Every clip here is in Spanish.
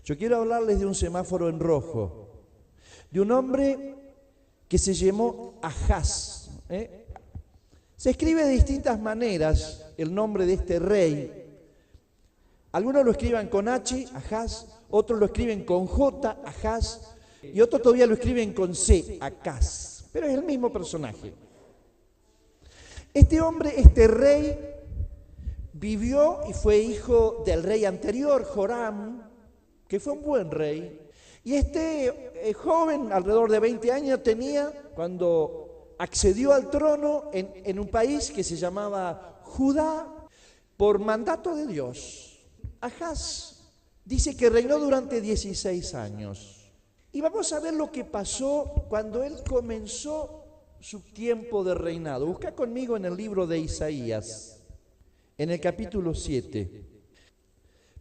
Yo quiero hablarles de un semáforo en rojo, de un hombre que se llamó Ahaz. Se escribe de distintas maneras el nombre de este rey. Algunos lo escriben con H, Ahaz, otros lo escriben con J, Ahaz, y otros todavía lo escriben con C, Acaz, pero es el mismo personaje. Este hombre, este rey, vivió y fue hijo del rey anterior, Joram, que fue un buen rey. Y este joven, alrededor de 20 años tenía, cuando accedió al trono en un país que se llamaba Judá, por mandato de Dios. Ahaz dice que reinó durante 16 años. Y vamos a ver lo que pasó cuando él comenzó su tiempo de reinado. Busca conmigo en el libro de Isaías, en el capítulo 7.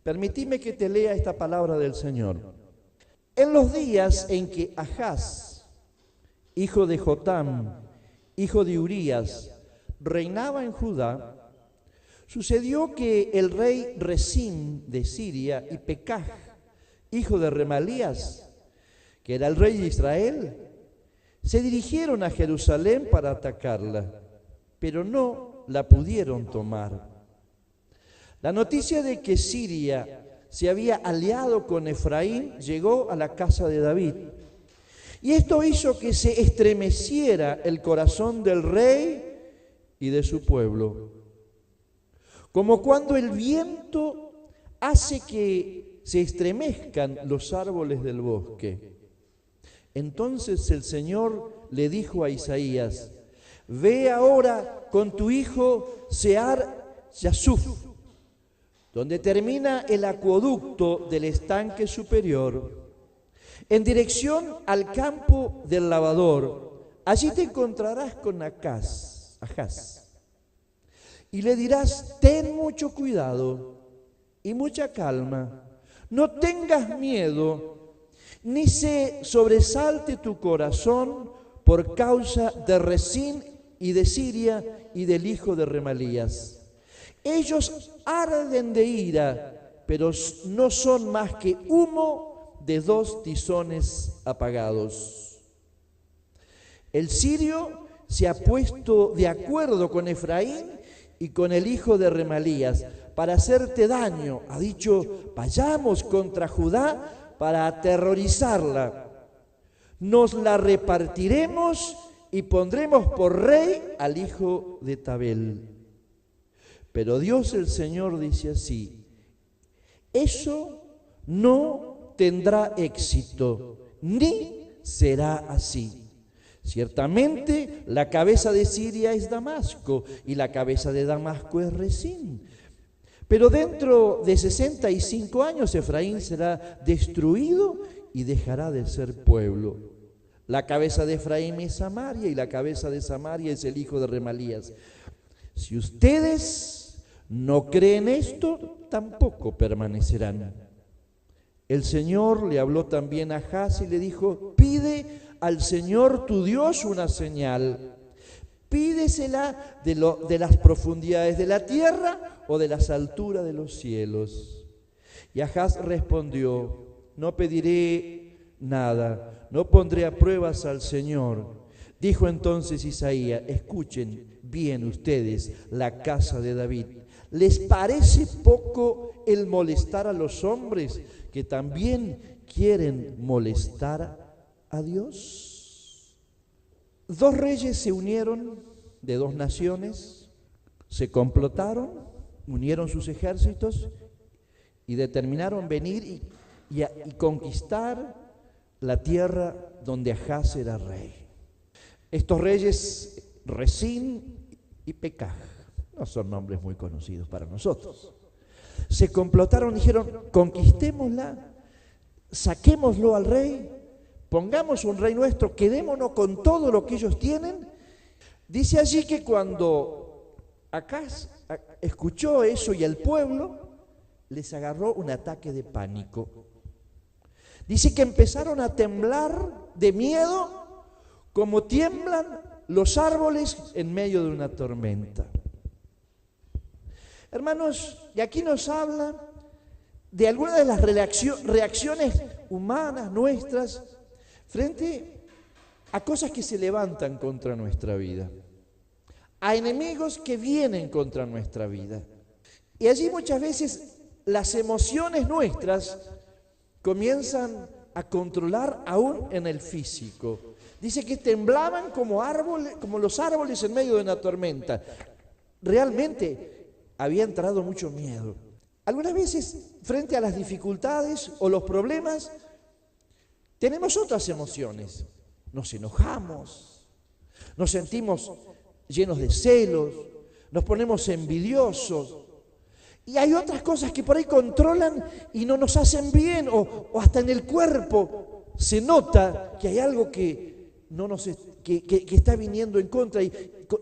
Permitime que te lea esta palabra del Señor. En los días en que Ahaz, hijo de Jotam, hijo de Urías, reinaba en Judá, sucedió que el rey Resín de Siria y Pekaj, hijo de Remalías, que era el rey de Israel, se dirigieron a Jerusalén para atacarla, pero no la pudieron tomar. La noticia de que Siria se había aliado con Efraín llegó a la casa de David. Y esto hizo que se estremeciera el corazón del rey y de su pueblo. Como cuando el viento hace que se estremezcan los árboles del bosque. Entonces el Señor le dijo a Isaías: ve ahora con tu hijo Sear Yasuf, donde termina el acueducto del estanque superior, en dirección al campo del lavador. Allí te encontrarás con Ahaz, y le dirás: ten mucho cuidado y mucha calma, no tengas miedo, ni se sobresalte tu corazón por causa de Resín y de Siria y del hijo de Remalías. Ellos arden de ira, pero no son más que humo de 2 tizones apagados. El sirio se ha puesto de acuerdo con Efraín y con el hijo de Remalías para hacerte daño. Ha dicho: vayamos contra Judá para aterrorizarla. Nos la repartiremos y pondremos por rey al hijo de Tabel. Pero Dios el Señor dice así: eso no tendrá éxito, ni será así. Ciertamente la cabeza de Siria es Damasco y la cabeza de Damasco es Resín. Pero dentro de 65 años Efraín será destruido y dejará de ser pueblo. La cabeza de Efraín es Samaria y la cabeza de Samaria es el hijo de Remalías. Si ustedes no creen esto, tampoco permanecerán. El Señor le habló también a Ahaz y le dijo: pide al Señor tu Dios una señal. Pídesela de las profundidades de la tierra o de las alturas de los cielos. Y Ahaz respondió: no pediré nada, no pondré a pruebas al Señor. Dijo entonces Isaías: escuchen bien ustedes, la casa de David. ¿Les parece poco el molestar a los hombres que también quieren molestar a Dios? 2 reyes se unieron de 2 naciones, se complotaron, unieron sus ejércitos y determinaron venir y conquistar la tierra donde Ahaz era rey. Estos reyes, Resín y Pekaj, no son nombres muy conocidos para nosotros. Se complotaron, dijeron: conquistémosla, saquémoslo al rey, pongamos un rey nuestro, quedémonos con todo lo que ellos tienen. Dice allí que cuando Ahaz escuchó eso y el pueblo, les agarró un ataque de pánico. Dice que empezaron a temblar de miedo como tiemblan los árboles en medio de una tormenta. Hermanos, y aquí nos habla de algunas de las reacciones humanas nuestras frente a cosas que se levantan contra nuestra vida, a enemigos que vienen contra nuestra vida. Y allí muchas veces las emociones nuestras comienzan a controlar aún en el físico. Dice que temblaban como los árboles en medio de una tormenta. Realmente había entrado mucho miedo. Algunas veces, frente a las dificultades o los problemas, tenemos otras emociones. Nos enojamos, nos sentimos llenos de celos, nos ponemos envidiosos. Y hay otras cosas que por ahí controlan y no nos hacen bien, o hasta en el cuerpo se nota que hay algo que está viniendo en contra y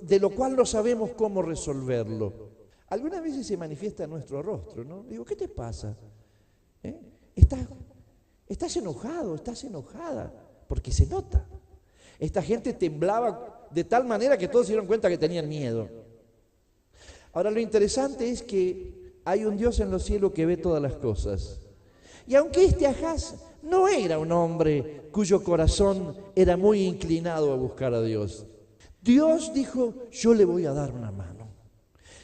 de lo cual no sabemos cómo resolverlo. Algunas veces se manifiesta en nuestro rostro, ¿no? Digo, ¿qué te pasa? ¿Estás enojado? ¿Estás enojada? Porque se nota. Esta gente temblaba de tal manera que todos se dieron cuenta que tenían miedo. Ahora, lo interesante es que hay un Dios en los cielos que ve todas las cosas. Y aunque este Ahaz no era un hombre cuyo corazón era muy inclinado a buscar a Dios, Dios dijo, yo le voy a dar una mano.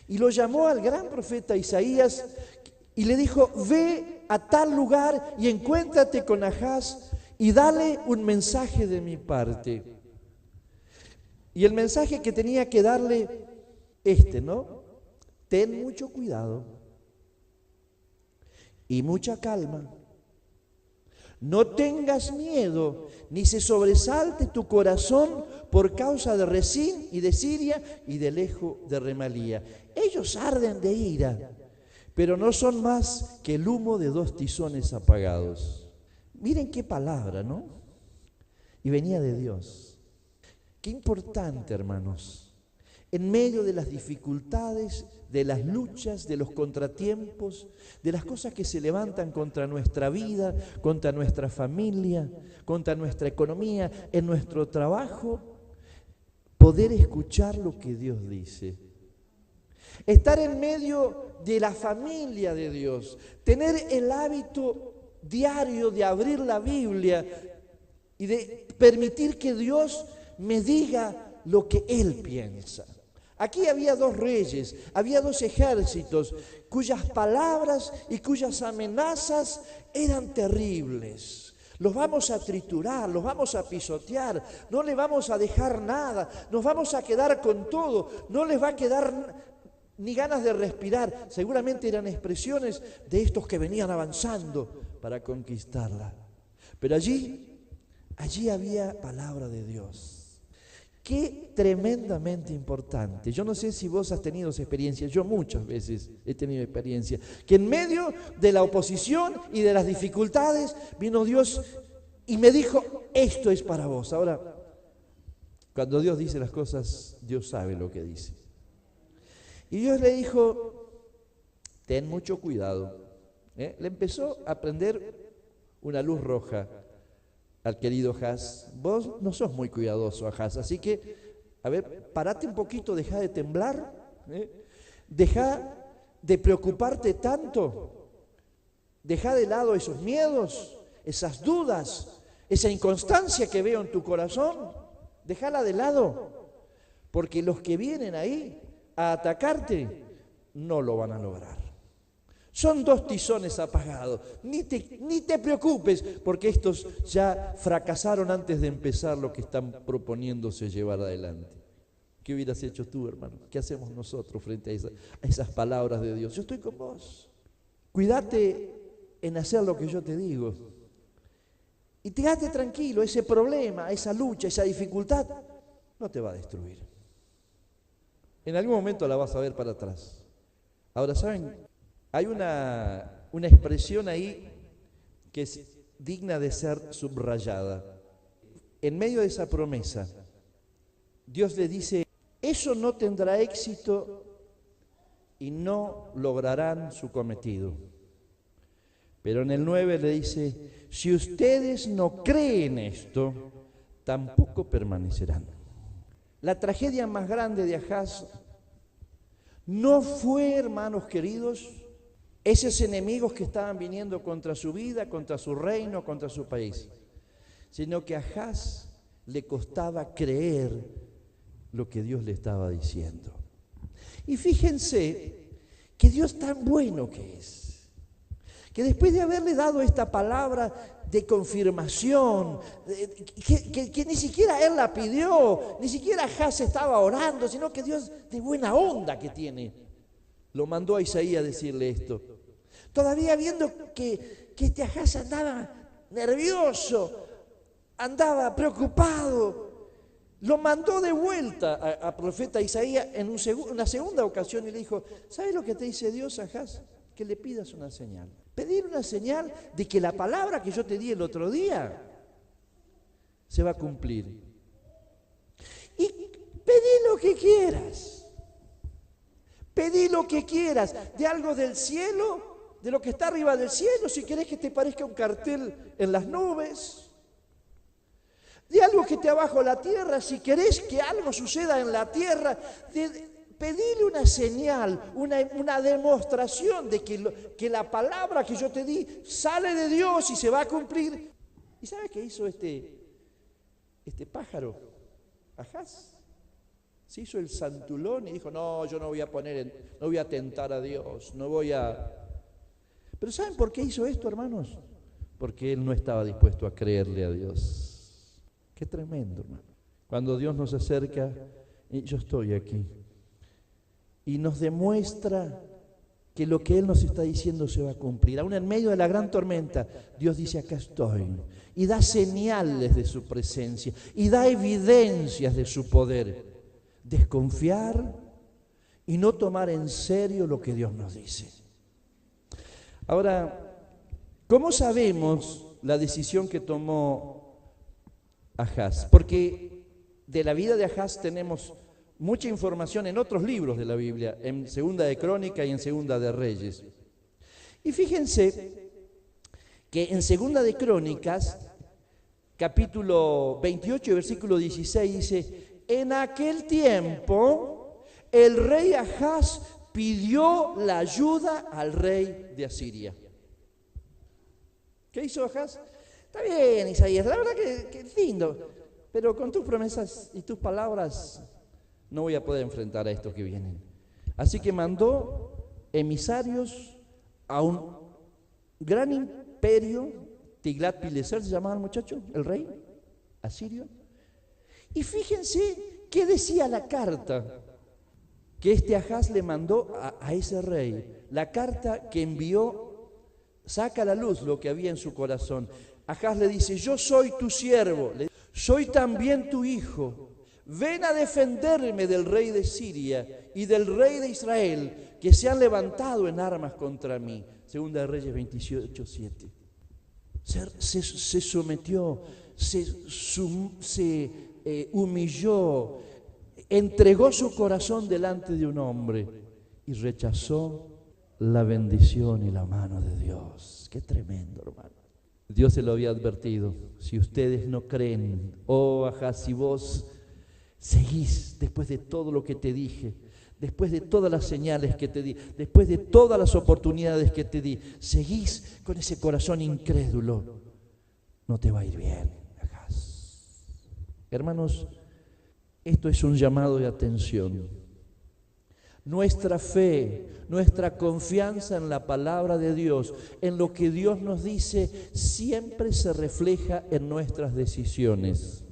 Y lo llamó al gran profeta Isaías y le dijo, ve a tal lugar y encuéntrate con Ahaz y dale un mensaje de mi parte. Y el mensaje que tenía que darle ¿no? Ten mucho cuidado y mucha calma. No tengas miedo, ni se sobresalte tu corazón por causa de Rezín y de Siria y del ejo de Remalía. Ellos arden de ira, pero no son más que el humo de 2 tizones apagados. Miren qué palabra, ¿no? Y venía de Dios. Qué importante, hermanos. En medio de las dificultades, de las luchas, de los contratiempos, de las cosas que se levantan contra nuestra vida, contra nuestra familia, contra nuestra economía, en nuestro trabajo, poder escuchar lo que Dios dice. Estar en medio de la familia de Dios, tener el hábito diario de abrir la Biblia y de permitir que Dios me diga lo que Él piensa. Aquí había 2 reyes, había 2 ejércitos, cuyas palabras y cuyas amenazas eran terribles. Los vamos a triturar, los vamos a pisotear, no le vamos a dejar nada, nos vamos a quedar con todo, no les va a quedar ni ganas de respirar. Seguramente eran expresiones de estos que venían avanzando para conquistarla. Pero allí había palabra de Dios. Qué tremendamente importante. Yo no sé si vos has tenido esa experiencia, yo muchas veces he tenido experiencia, que en medio de la oposición y de las dificultades vino Dios y me dijo, esto es para vos. Ahora, cuando Dios dice las cosas, Dios sabe lo que dice. Y Dios le dijo, ten mucho cuidado. Le empezó a prender una luz roja al querido Ahaz. Vos no sos muy cuidadoso, Ahaz, así que, a ver, parate un poquito, deja de temblar, deja de preocuparte tanto, deja de lado esos miedos, esas dudas, esa inconstancia que veo en tu corazón, déjala de lado, porque los que vienen ahí a atacarte no lo van a lograr. Son 2 tizones apagados. Ni te preocupes, porque estos ya fracasaron antes de empezar lo que están proponiéndose llevar adelante. ¿Qué hubieras hecho tú, hermano? ¿Qué hacemos nosotros frente a esas palabras de Dios? Yo estoy con vos. Cuídate en hacer lo que yo te digo. Y quédate tranquilo, ese problema, esa lucha, esa dificultad, no te va a destruir. En algún momento la vas a ver para atrás. Ahora, ¿saben? Hay una expresión ahí que es digna de ser subrayada. En medio de esa promesa, Dios le dice, eso no tendrá éxito y no lograrán su cometido. Pero en el 9 le dice, si ustedes no creen esto, tampoco permanecerán. La tragedia más grande de Ahaz no fue, hermanos queridos, esos enemigos que estaban viniendo contra su vida, contra su reino, contra su país, sino que a Ahaz le costaba creer lo que Dios le estaba diciendo. Y fíjense que Dios tan bueno que es, que después de haberle dado esta palabra de confirmación, que ni siquiera él la pidió, ni siquiera Ahaz estaba orando, sino que Dios, de buena onda que tiene, lo mandó a Isaías a decirle esto. Todavía viendo que este Ahaz andaba nervioso, andaba preocupado, lo mandó de vuelta a profeta Isaías en una segunda ocasión y le dijo: ¿sabes lo que te dice Dios, Ahaz? Que le pidas una señal. Pedir una señal de que la palabra que yo te di el otro día se va a cumplir. Y pedí lo que quieras. Pedí lo que quieras, de algo del cielo, de lo que está arriba del cielo, si querés que te parezca un cartel en las nubes, de algo que esté abajo la tierra, si querés que algo suceda en la tierra, pedile una señal, una demostración de que la palabra que yo te di sale de Dios y se va a cumplir. ¿Y sabes qué hizo este pájaro? Ahaz. Se hizo el santulón y dijo: no, yo no voy a tentar a Dios, no voy a... Pero ¿saben por qué hizo esto, hermanos? Porque él no estaba dispuesto a creerle a Dios. Qué tremendo, hermano. Cuando Dios nos acerca, y yo estoy aquí, y nos demuestra que lo que Él nos está diciendo se va a cumplir. Aún en medio de la gran tormenta, Dios dice: acá estoy. Y da señales de su presencia, y da evidencias de su poder. Desconfiar y no tomar en serio lo que Dios nos dice. Ahora, ¿cómo sabemos la decisión que tomó Ahaz? Porque de la vida de Ahaz tenemos mucha información en otros libros de la Biblia, en Segunda de Crónica y en Segunda de Reyes. Y fíjense que en Segunda de Crónicas, capítulo 28, versículo 16, dice: en aquel tiempo el rey Ahaz pidió la ayuda al rey de Asiria. ¿Qué hizo Ahaz? Está bien, Isaías, la verdad que es lindo, pero con tus promesas y tus palabras no voy a poder enfrentar a estos que vienen. Así que mandó emisarios a un gran imperio, Tiglat-Pileser se llamaba el muchacho, el rey asirio. Y fíjense qué decía la carta que Ahaz le mandó a ese rey. La carta que envió saca a la luz lo que había en su corazón. Ahaz le dice: yo soy tu siervo, soy también tu hijo. Ven a defenderme del rey de Siria y del rey de Israel, que se han levantado en armas contra mí. Segunda de Reyes 28:7. Se sometió, se humilló, entregó su corazón delante de un hombre y rechazó la bendición y la mano de Dios. Qué tremendo, hermano. Dios se lo había advertido: si ustedes no creen, Ahaz, si vos seguís después de todo lo que te dije, después de todas las señales que te di, después de todas las oportunidades que te di, seguís con ese corazón incrédulo, no te va a ir bien, Ahaz. Hermanos, esto es un llamado de atención. Nuestra fe, nuestra confianza en la palabra de Dios, en lo que Dios nos dice, siempre se refleja en nuestras decisiones.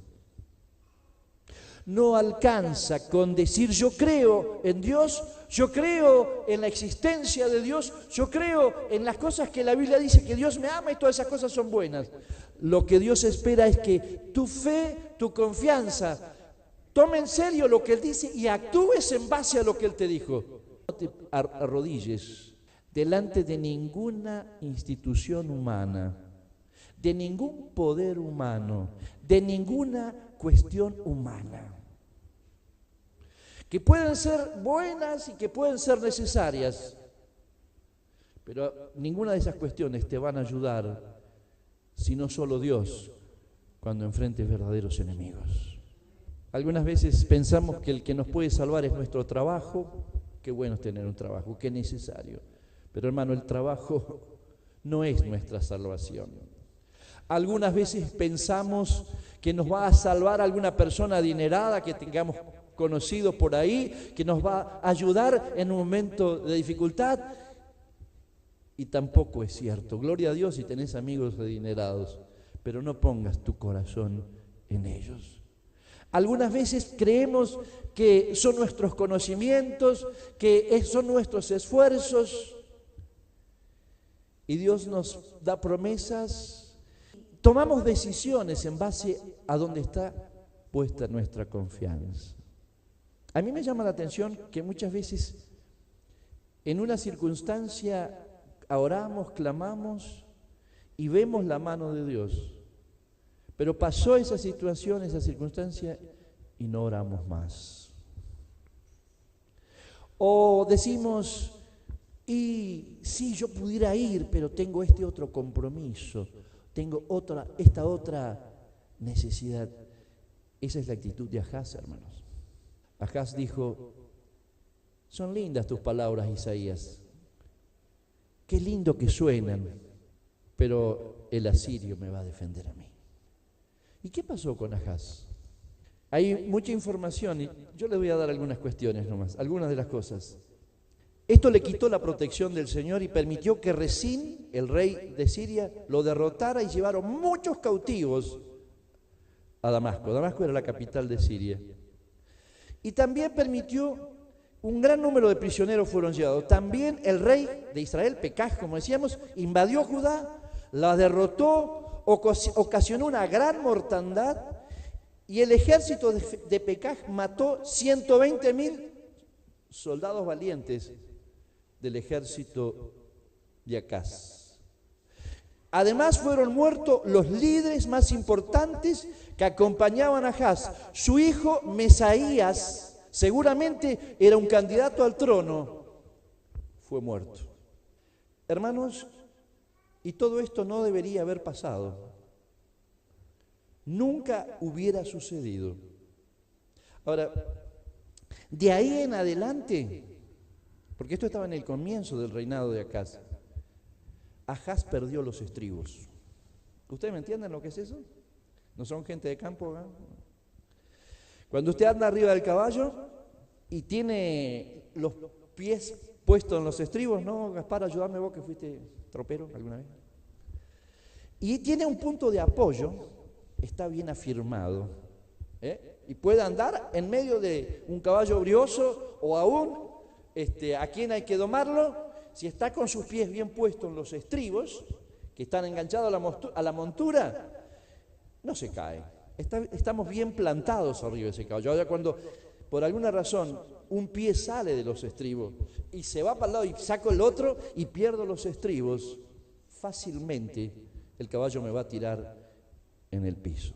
No alcanza con decir: yo creo en Dios, yo creo en la existencia de Dios, yo creo en las cosas que la Biblia dice, que Dios me ama y todas esas cosas son buenas. Lo que Dios espera es que tu fe, tu confianza, tome en serio lo que Él dice y actúes en base a lo que Él te dijo. No te arrodilles delante de ninguna institución humana, de ningún poder humano, de ninguna cuestión humana, que pueden ser buenas y que pueden ser necesarias, pero ninguna de esas cuestiones te van a ayudar, sino solo Dios, cuando enfrentes verdaderos enemigos. Algunas veces pensamos que el que nos puede salvar es nuestro trabajo. Qué bueno es tener un trabajo, qué necesario. Pero hermano, el trabajo no es nuestra salvación. Algunas veces pensamos que nos va a salvar alguna persona adinerada que tengamos conocido por ahí, que nos va a ayudar en un momento de dificultad. Y tampoco es cierto. Gloria a Dios si tenés amigos adinerados, pero no pongas tu corazón en ellos. Algunas veces creemos que son nuestros conocimientos, que son nuestros esfuerzos, y Dios nos da promesas. Tomamos decisiones en base a dónde está puesta nuestra confianza. A mí me llama la atención que muchas veces en una circunstancia oramos, clamamos y vemos la mano de Dios. Pero pasó esa situación, esa circunstancia y no oramos más. O decimos, y sí, yo pudiera ir, pero tengo este otro compromiso, tengo esta otra necesidad. Esa es la actitud de Ahaz, hermanos. Ahaz dijo, son lindas tus palabras, Isaías. Qué lindo que suenan, pero el asirio me va a defender a mí. ¿Y qué pasó con Ahaz? Hay mucha información y yo les voy a dar algunas cuestiones nomás, algunas de las cosas. Esto le quitó la protección del Señor y permitió que Rezín, el rey de Siria, lo derrotara y llevaron muchos cautivos a Damasco. Damasco era la capital de Siria. Y también permitió un gran número de prisioneros fueron llevados. También el rey de Israel, Pekaj, como decíamos, invadió Judá, la derrotó, ocasionó una gran mortandad y el ejército de Pekaj mató 120.000 soldados valientes del ejército de Acaz. Además fueron muertos los líderes más importantes que acompañaban a Ahaz. Su hijo Mesaías, seguramente era un candidato al trono, fue muerto. Hermanos, y todo esto no debería haber pasado. Nunca hubiera sucedido. Ahora, de ahí en adelante, porque esto estaba en el comienzo del reinado de Acaz, Ahaz perdió los estribos. ¿Ustedes me entienden lo que es eso? ¿No son gente de campo? ¿Eh? Cuando usted anda arriba del caballo y tiene los pies puestos en los estribos, ¿no, Gaspar? Ayúdame vos que fuiste tropero alguna vez. Y tiene un punto de apoyo, está bien afirmado, y puede andar en medio de un caballo brioso o aún a quien hay que domarlo, si está con sus pies bien puestos en los estribos, que están enganchados a la montura, no se cae. Estamos bien plantados arriba de ese caballo. Ahora cuando por alguna razón un pie sale de los estribos y se va para el lado y saco el otro y pierdo los estribos, fácilmente el caballo me va a tirar en el piso.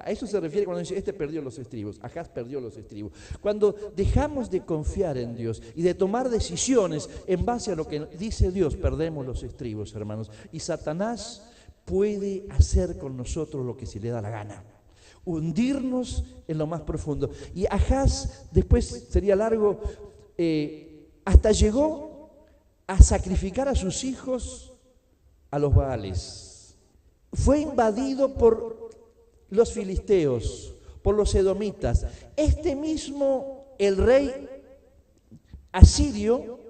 A eso se refiere cuando dice, perdió los estribos, Ahaz perdió los estribos. Cuando dejamos de confiar en Dios y de tomar decisiones en base a lo que dice Dios, perdemos los estribos, hermanos. Y Satanás puede hacer con nosotros lo que se le da la gana, hundirnos en lo más profundo. Y Ahaz, después sería largo, hasta llegó a sacrificar a sus hijos a los Baales. Fue invadido por los filisteos, por los edomitas. El rey asirio,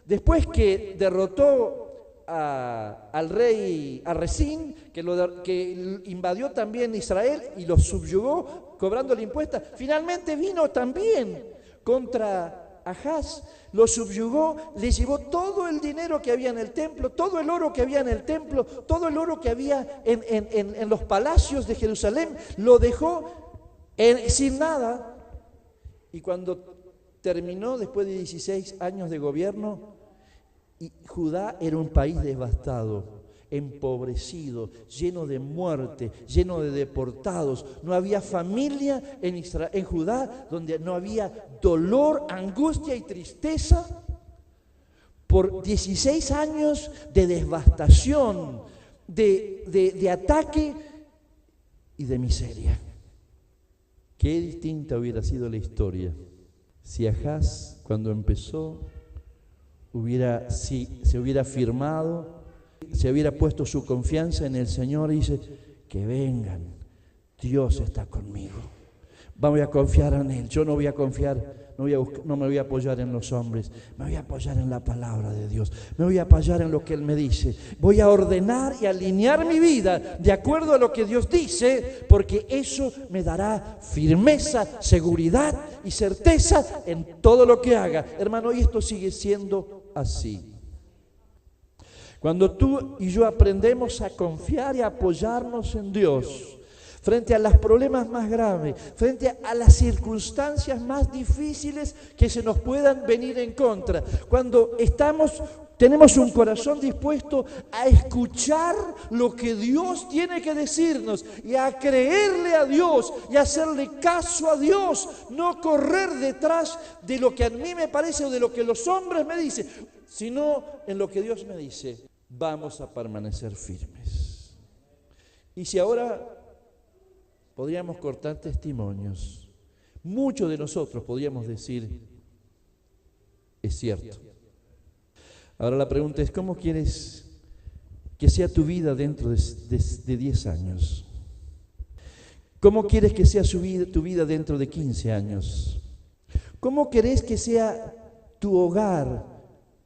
después que derrotó al rey Rezín, que invadió también Israel y lo subyugó cobrando el impuesto, finalmente vino también contra Ahaz, lo subyugó, le llevó todo el dinero que había en el templo, todo el oro que había en el templo, todo el oro que había en los palacios de Jerusalén, lo dejó sin nada. Y cuando terminó, después de 16 años de gobierno, Judá era un país devastado, empobrecido, lleno de muerte, lleno de deportados. No había familia en Judá donde no había dolor, angustia y tristeza por 16 años de devastación, de ataque y de miseria. Qué distinta hubiera sido la historia si Ahaz, cuando empezó, si se hubiera firmado, se hubiera puesto su confianza en el Señor y dice, que vengan, Dios está conmigo. Voy a confiar en Él. Yo no voy a confiar, no me voy a apoyar en los hombres, me voy a apoyar en la palabra de Dios, me voy a apoyar en lo que Él me dice. Voy a ordenar y alinear mi vida de acuerdo a lo que Dios dice, porque eso me dará firmeza, seguridad y certeza en todo lo que haga. Hermano, y esto sigue siendo así. Cuando tú y yo aprendemos a confiar y a apoyarnos en Dios, frente a los problemas más graves, frente a las circunstancias más difíciles que se nos puedan venir en contra, cuando tenemos un corazón dispuesto a escuchar lo que Dios tiene que decirnos y a creerle a Dios y a hacerle caso a Dios, no correr detrás de lo que a mí me parece o de lo que los hombres me dicen, sino en lo que Dios me dice, vamos a permanecer firmes. Y si ahora podríamos cortar testimonios, muchos de nosotros podríamos decir, es cierto. Ahora la pregunta es, ¿cómo quieres que sea tu vida dentro de 10 años? ¿Cómo quieres que sea tu vida dentro de 15 años? ¿Cómo querés que sea tu hogar?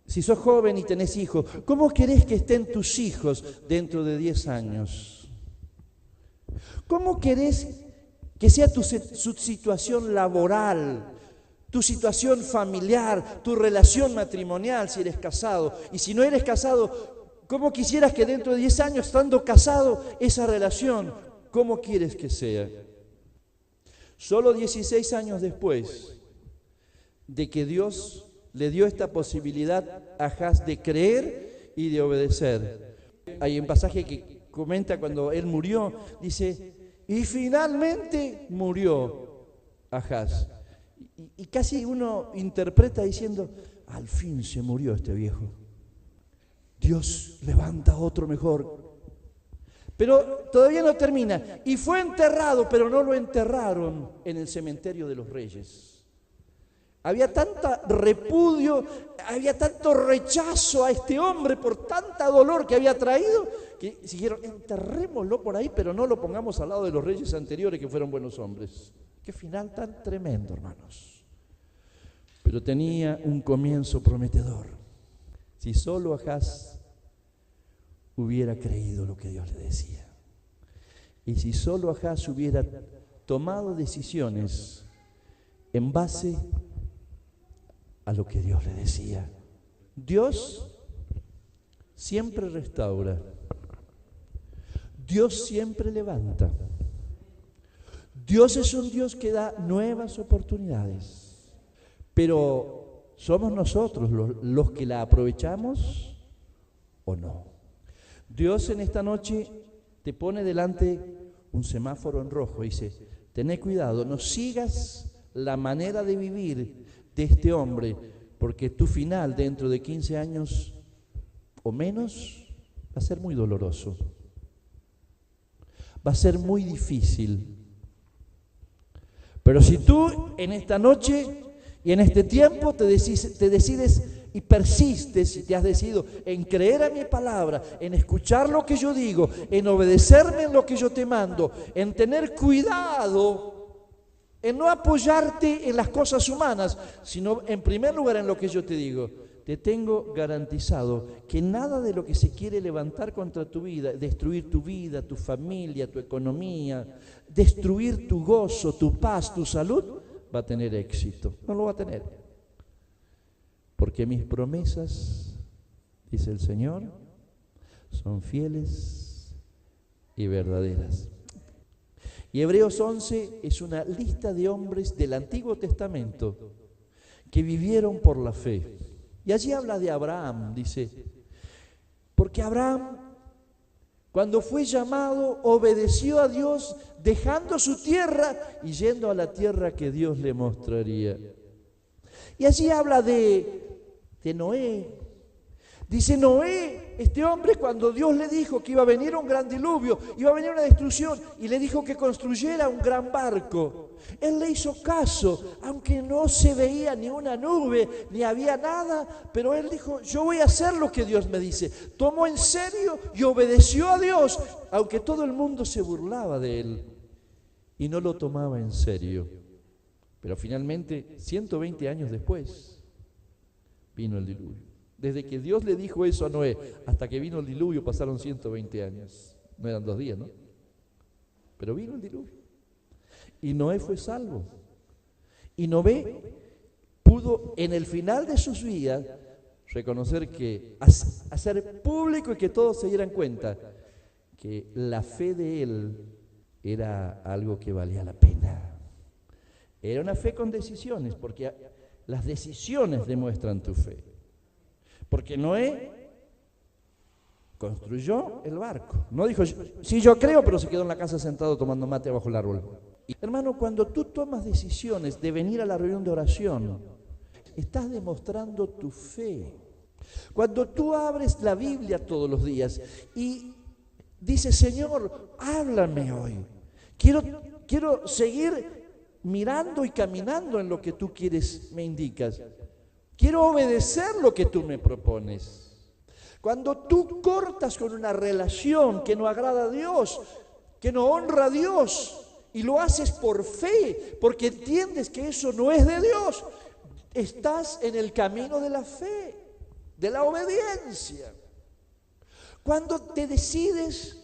Si sos joven y tenés hijos, ¿cómo querés que estén tus hijos dentro de 10 años? ¿Cómo querés que sea tu situación laboral, tu situación familiar, tu relación matrimonial si eres casado? Y si no eres casado, ¿cómo quisieras que dentro de 10 años, estando casado, esa relación, cómo quieres que sea? Solo 16 años después de que Dios le dio esta posibilidad a Ahaz de creer y de obedecer. Hay un pasaje que comenta cuando él murió, dice, y finalmente murió Ahaz. Y casi uno interpreta diciendo, al fin se murió este viejo. Dios levanta otro mejor. Pero todavía no termina. Y fue enterrado, pero no lo enterraron en el cementerio de los reyes. Había tanta repudio, había tanto rechazo a este hombre por tanta dolor que había traído, que dijeron, enterrémoslo por ahí, pero no lo pongamos al lado de los reyes anteriores que fueron buenos hombres. Qué final tan tremendo, hermanos. Pero tenía un comienzo prometedor. Si solo Ahaz hubiera creído lo que Dios le decía. Y si solo Ahaz hubiera tomado decisiones en base a lo que Dios le decía. Dios siempre restaura. Dios siempre levanta. Dios es un Dios que da nuevas oportunidades. Pero ¿somos nosotros los que la aprovechamos o no? Dios en esta noche te pone delante un semáforo en rojo y dice, tené cuidado, no sigas la manera de vivir de este hombre, porque tu final dentro de 15 años o menos va a ser muy doloroso, va a ser muy difícil. Pero si tú en esta noche y en este tiempo te decides y persistes y te has decidido en creer a mi palabra, en escuchar lo que yo digo, en obedecerme en lo que yo te mando, en tener cuidado, en no apoyarte en las cosas humanas, sino en primer lugar en lo que yo te digo, te tengo garantizado que nada de lo que se quiere levantar contra tu vida, destruir tu vida, tu familia, tu economía, destruir tu gozo, tu paz, tu salud, va a tener éxito. No lo va a tener. Porque mis promesas, dice el Señor, son fieles y verdaderas. Y Hebreos 11 es una lista de hombres del Antiguo Testamento que vivieron por la fe. Y allí habla de Abraham, dice, porque Abraham, cuando fue llamado, obedeció a Dios, dejando su tierra y yendo a la tierra que Dios le mostraría. Y allí habla de Noé, Dice Noé, este hombre, cuando Dios le dijo que iba a venir un gran diluvio, iba a venir una destrucción, y le dijo que construyera un gran barco, él le hizo caso, aunque no se veía ni una nube, ni había nada, pero él dijo, yo voy a hacer lo que Dios me dice. Tomó en serio y obedeció a Dios, aunque todo el mundo se burlaba de él y no lo tomaba en serio. Pero finalmente, 120 años después, vino el diluvio. Desde que Dios le dijo eso a Noé hasta que vino el diluvio pasaron 120 años. No eran 2 días, ¿no? Pero vino el diluvio. Y Noé fue salvo. Y Noé pudo en el final de sus vidas reconocer que, hacer público y que todos se dieran cuenta que la fe de él era algo que valía la pena. Era una fe con decisiones, porque las decisiones demuestran tu fe. Porque Noé construyó el barco. No dijo, sí, yo creo, pero se quedó en la casa sentado tomando mate bajo el árbol. Y, hermano, cuando tú tomas decisiones de venir a la reunión de oración, estás demostrando tu fe. Cuando tú abres la Biblia todos los días y dices, Señor, háblame hoy. Quiero seguir mirando y caminando en lo que tú quieres, me indicas. Quiero obedecer lo que tú me propones. Cuando tú cortas con una relación que no agrada a Dios, que no honra a Dios, y lo haces por fe, porque entiendes que eso no es de Dios, estás en el camino de la fe, de la obediencia. Cuando te decides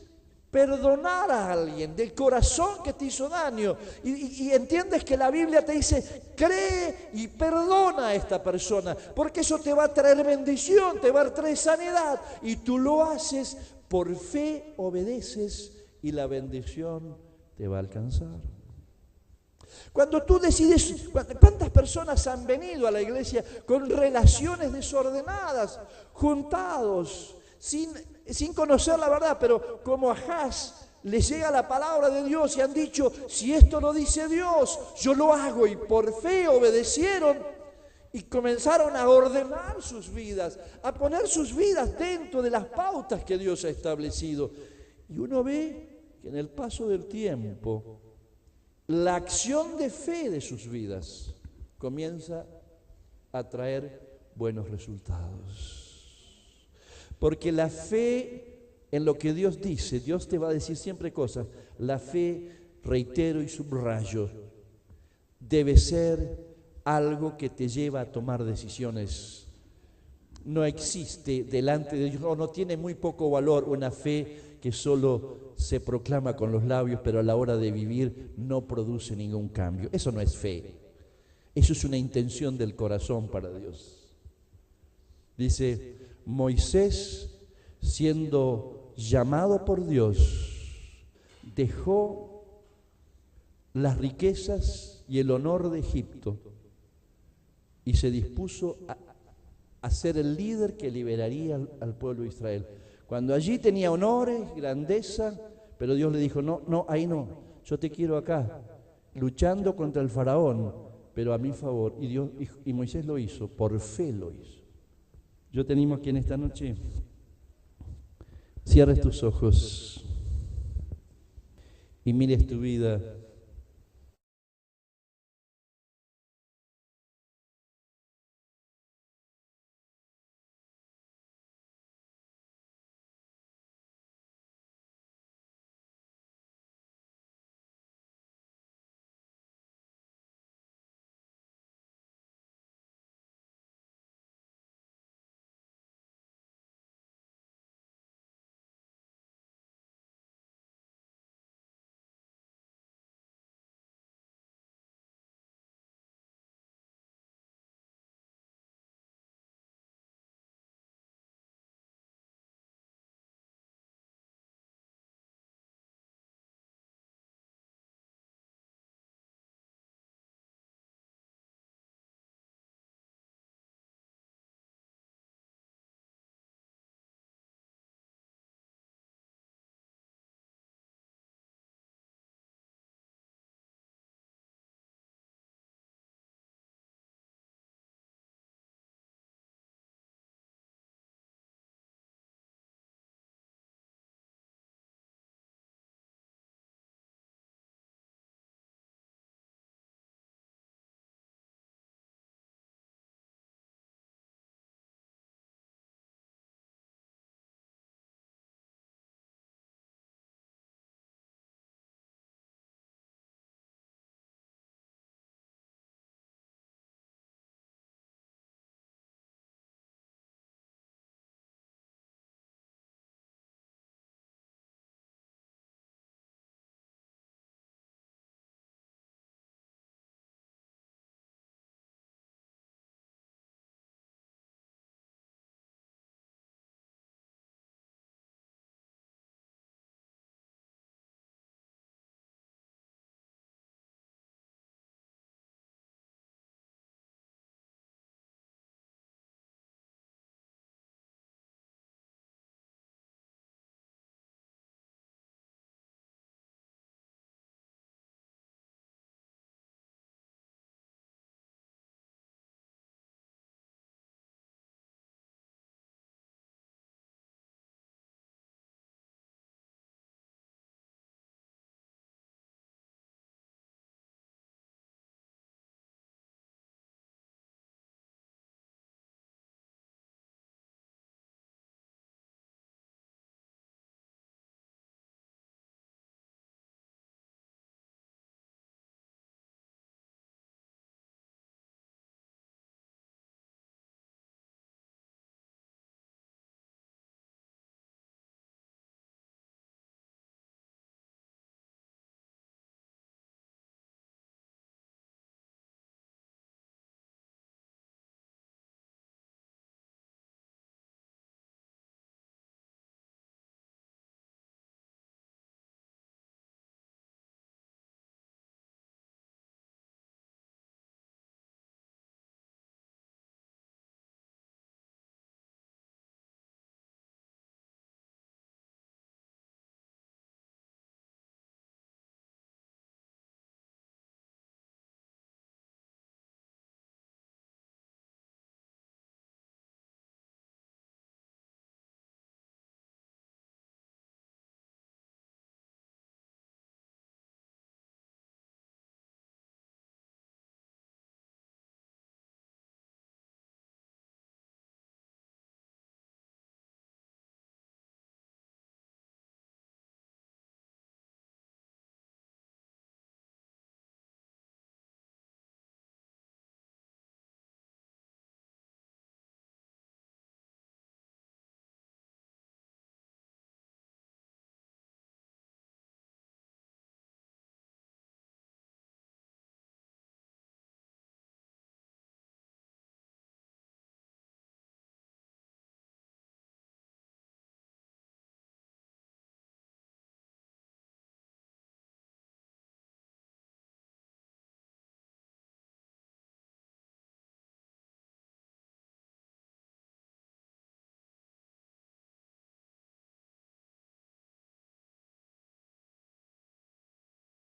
perdonar a alguien del corazón que te hizo daño y entiendes que la Biblia te dice, cree y perdona a esta persona, porque eso te va a traer bendición, te va a traer sanidad, y tú lo haces por fe, obedeces y la bendición te va a alcanzar. Cuando tú decides, ¿cuántas personas han venido a la iglesia con relaciones desordenadas, juntados, sin conocer la verdad, pero como a Ahaz les llega la palabra de Dios y han dicho, si esto lo dice Dios, yo lo hago, y por fe obedecieron y comenzaron a ordenar sus vidas, a poner sus vidas dentro de las pautas que Dios ha establecido. Y uno ve que en el paso del tiempo, la acción de fe de sus vidas comienza a traer buenos resultados. Porque la fe en lo que Dios dice, Dios te va a decir siempre cosas. La fe, reitero y subrayo, debe ser algo que te lleva a tomar decisiones. No existe delante de Dios, no tiene muy poco valor una fe que solo se proclama con los labios, pero a la hora de vivir no produce ningún cambio. Eso no es fe. Eso es una intención del corazón para Dios. Dice, Moisés, siendo llamado por Dios, dejó las riquezas y el honor de Egipto y se dispuso a ser el líder que liberaría al pueblo de Israel. Cuando allí tenía honores, grandeza, pero Dios le dijo, no, ahí no, yo te quiero acá, luchando contra el faraón, pero a mi favor. Y Moisés lo hizo, por fe lo hizo. Yo te animo aquí en esta noche, cierres tus ojos y mires tu vida